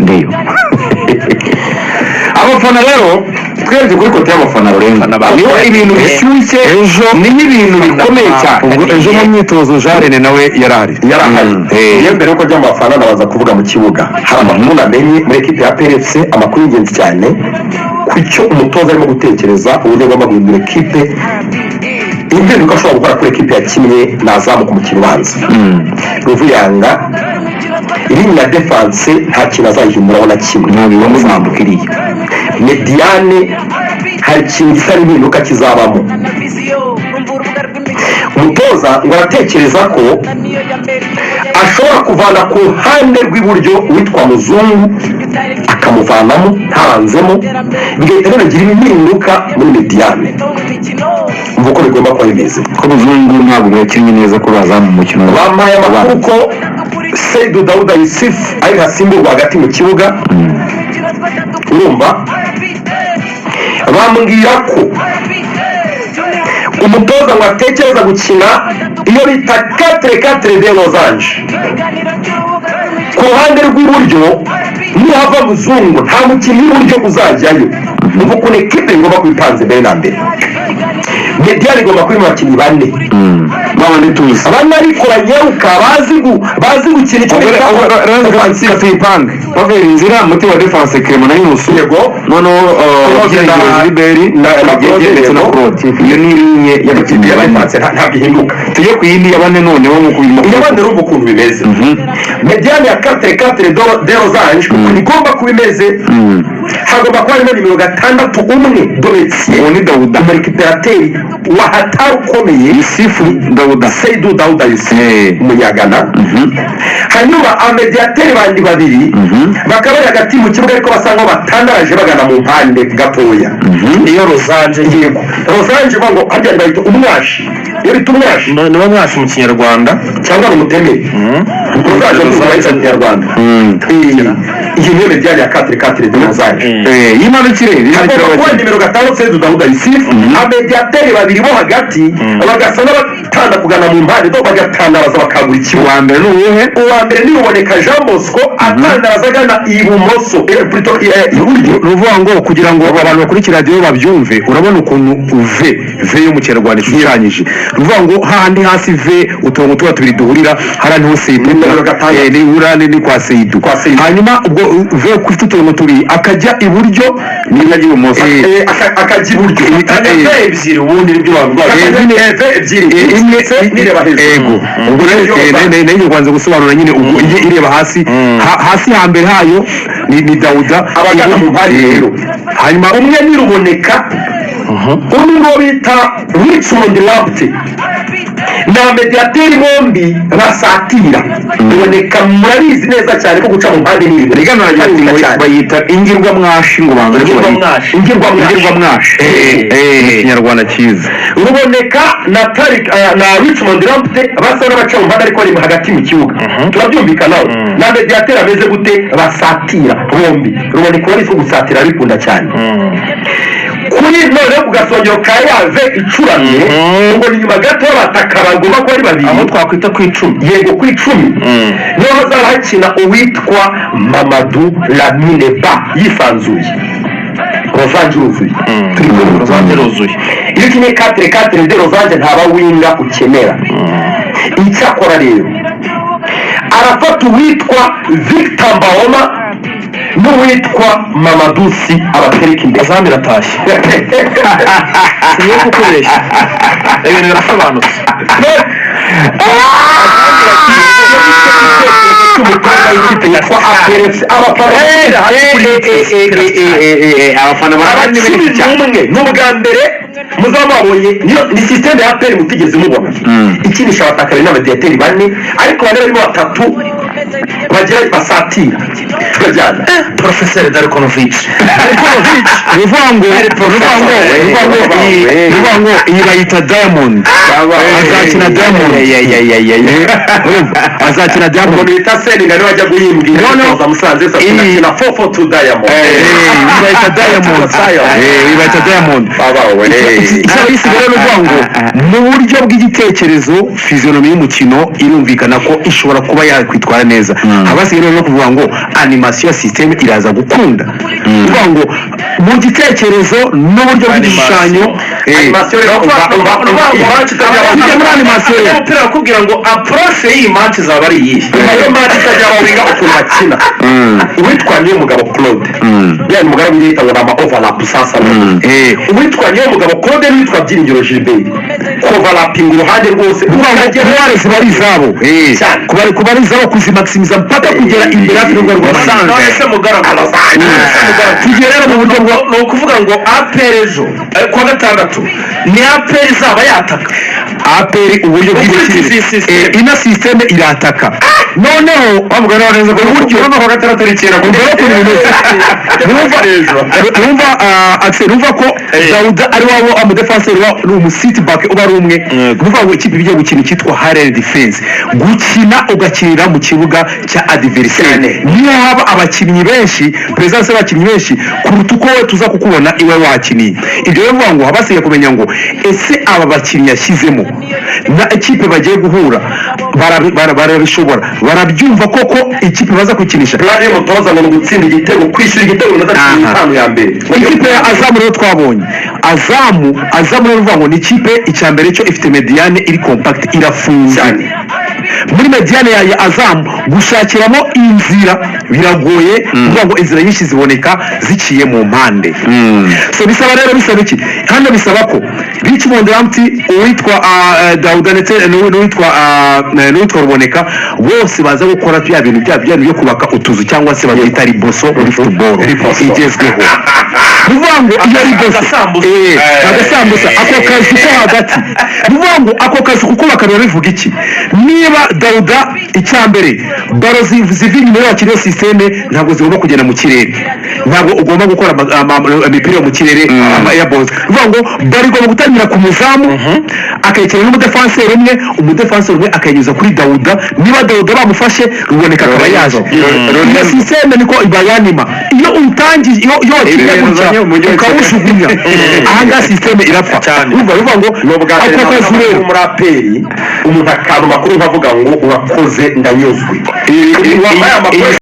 ndiyo abafana rero twebwe kuri kote y'abafana barenga niho ibintu bishyushye niho ibintu bikomeye cyane ubwo ejo mu myitozo Jarene nawe yarahari iyo mbere yuko ajya mu bafana nabaza kuvuga mu kibuga hari amakuru namenye muri ekipe ya PFC amakuru y'ingenzi cyane ku cyo umutoza arimo gutekereza uburyo agomba guhindura ekipe impinduka ashobora gukora kuri ekipe yakinnye nazamuka umukino ubanza Ruvuyanga iri na defense nta kintu azayihinduraho na kimwe ntabwo muzamuka iriya Mediane hari ikintu gisa n'impinduka kizabamo umutoza ngo aratekereza ko ashobora kuvana ku ruhande rw'iburyo witwa Muzungu akamuvanamo ntaranzemo bigahita binagira impinduka muri Mediane umva uko bigomba kuba bimeze ko Muzungu ntabwo yakinnye neza ko bazamu umukino bampaye amakuru ko Seydou Daouda Yusuf ari hasimburwa hagati mu kibuga urumva bambwira ko umutoza ngo atekereza gukina iyo bita 4-4 de Los Angeles ku ruhande rw'iburyo nihava Muzungu nta mukinnyi w'iburyo uzajyayo umva ukuntu ekipe igomba kubipanze mbere na mbere Mediane igomba kuba mu bakinnyi bane babandi tuzi abandi ariko banyeruka bazi gukina icyo bita offensive tuyipanga bavera inzira muti wa defense Clement na Yunusu yego noneho Gilbert na Magege ndetse na Claude iyo ni linye y'abakinnyi ya defense ntabwo ihinduka tujye ku yindi ya bane noneho nk'uko birimo yabandi rumva ukuntu bimeze Mediane ya 4-4 de Los Angeles igomba kuba imeze hagomba kuba harimo nimero 6 umwe Doretien uwo ni Dawuda umurikiperateur wahatari ukomeye Yusufu Dawuda Seydou Daouda Yusuf umunyagana hanyuma amediateri bandi babiri bakaba bari hagati mu kibuga ariko basa nkaho batandaraje bagana mu mpande gatoya iyo Rozanje yego Rozanje ngo ajya bayita umwashi iyo bita umwashi ni umwashi mu kinyarwanda cyangwa umutemeri Rozanje mu kinyarwanda iyi niyo Mediane ya 4-4 de Rozanje yimanukire kuba nimero 5 Seydou Daouda Yusuf amediateri babiri bo hagati bagasa n'abatanda kugana mu mpande do bagatandaraza bakagura ikibuga uwa mbere ni uwuhe uwa mbere ni uboneka Jean Bosco atandaraza agana ibumoso iburyo ruvuga ngo kugira ngo abantu bakurikira radiyo babyumve urabona ukuntu ve yo mu kinyarwanda ishushanyije ruvuga ngo hahandi hasi ve uturongo tuba tubiri duhurira hariya niho Seydou ni urane ni kwa Seydou hanyuma ubwo ve ufite uturongo tubiri akajya iburyo n'ijya ibumoso akajya iburyo ebyiri ubundi nibyo bavuga ebyiri imwe nireba hejuru ubwo rero kwanza gusobanura nyine ubwo ije ireba hasi hambere hayo ni Dawuda abagana mu mpande rero hanyuma umwe ni Ruboneka undi ngo bita Richmond Lamptey na mediateri bombi basatira Ruboneka murabizi neza cyane ko guca mu mpande n'ibintu rigana bayita ingirwa mwashi ngo banza ingirwa mwashi ikinyarwanda cyiza Ruboneka na Richmond Lamptey basa n'abaca mu mpande ariko bari hagati mu kibuga turabyumvikanaho na mediateri ameze gute basatira bombi Ruboneka wari gusatira bikunda cyane kuri none ku gasongero ka Yave icuramye ngo ni nyuma gato bataka bagomba ko ari babiri aho twakwita ku 10 yego ku 10 niho hazaba hakina uwitwa Mamadou Lamine Ba yisanzuye Rozanje uruzuye Rozanje ruzuye iyo kimwe 4-4 de Rozanje ntaba winga ukenera icyakora rero arafata uwitwa Victor Mbaoma n'uwitwa Mamadusi abatereka imbere azamira atashye siyo kukoresha ibintu birasobanutse abafana n'ubwa mbere muzababonye ni systeme ya APR mutigeze mubona ikinisha abatakari n'abadiateri bane ariko bane barimo batatu bagira basatira tukajyana Professor Darkonovic bivuga ngo iyi bayita Diamond azakina Diamond azakina Diamond bita Seninga niwe ajya guhimbwira za Musanze azakina 442 Diamond bayita Diamond bayita Diamond isigara no ngo mu buryo bw'igitekerezo physionomie y'umukino irumvikana ko ishobora kuba yakwitwara neza neza abasigaye rero no kuvuga ngo animation ya system iraza gukunda kuvuga ngo mu gitekerezo n'uburyo bw'igishushanyo animation rero muri animation umupira bakubwira ngo approche y'iyi match zaba ari iyihe iyo match itajya wiga ukuntu bakina uwitwa niyo mugabo Claude yani mugabo yita ngo ama overlap sasa uwitwa niyo mugabo Claude n'uwitwa Byiringiro Gilbert overlapping uruhande rwose kubare ziba ari izabo kuba ari izabo kuzimaximiza mpaka kugera imbere hafi y'urwo rwasanze ese mugaragara tugere rero mu buryo bwo ni ukuvuga ngo APR ejo kuwa gatandatu ni APR izaba yataka APR uburyo bw'imikino ina system irataka noneho bavuga neza ko uburyo no gatandatu rikera ku mbere ku numva ko Dauda ari wabo amudefenseur wa umusiti back uba ari umwe kuvuga ngo ikipe bijye gukina cyitwa Harel Defense gukina ugakinira mu kibuga cya adversaire niyo haba abakinnyi benshi presence y'abakinnyi benshi kuruta uko we tuza kukubona iwe wakiniye ibyo bivuga ngo habasiye kumenya ngo ese aba bakinnyi yashyizemo na ikipe bagiye guhura barabishobora barabyumva koko ikipe baza kukinisha bari mutoza ngo gutsinda igitego kwishyura igitego na 5 ya mbere ikipe ya Azamu rero twabonye Azamu rero uvuga ngo ni ikipe icyambere cyo ifite mediane iri compact irafunze muri mediane ya Azamu gushakiramo inzira biragoye kuvuga ngo inzira nyinshi ziboneka ziciye mu mpande so bisaba rero bisaba iki hano bisaba ko Richmond Ramti uwitwa Dauda ndetse n'uwitwa Ruboneka bose baza gukora bya bintu byo kubaka utuzu cyangwa se babyita riboso muri football igezweho bivuga ngo iyo riboso agasambusa ako kazi ko hagati bivuga ngo ako kazi kuko bakarora bivuga iki niba Dauda icyambere baro zivi nyuma y'akiriyo systeme ntabwo zigomba kugenda mu kirere ntabwo ugomba gukora imipira mu kirere ya boss bivuga ngo bari gomba gutangira ku muzamu akayekera n'umudefenseur umwe akayigeza kuri Dauda niba Dauda bamufashe Ruboneka akaba yaje iyo systeme niko ibayanima iyo utangiye iyo ukawushugunya ahanga systeme irapfa bivuga ngo ako kazi rero muri APR umuntu akantu makuru bavuga ngo urakoze ndanyuzwe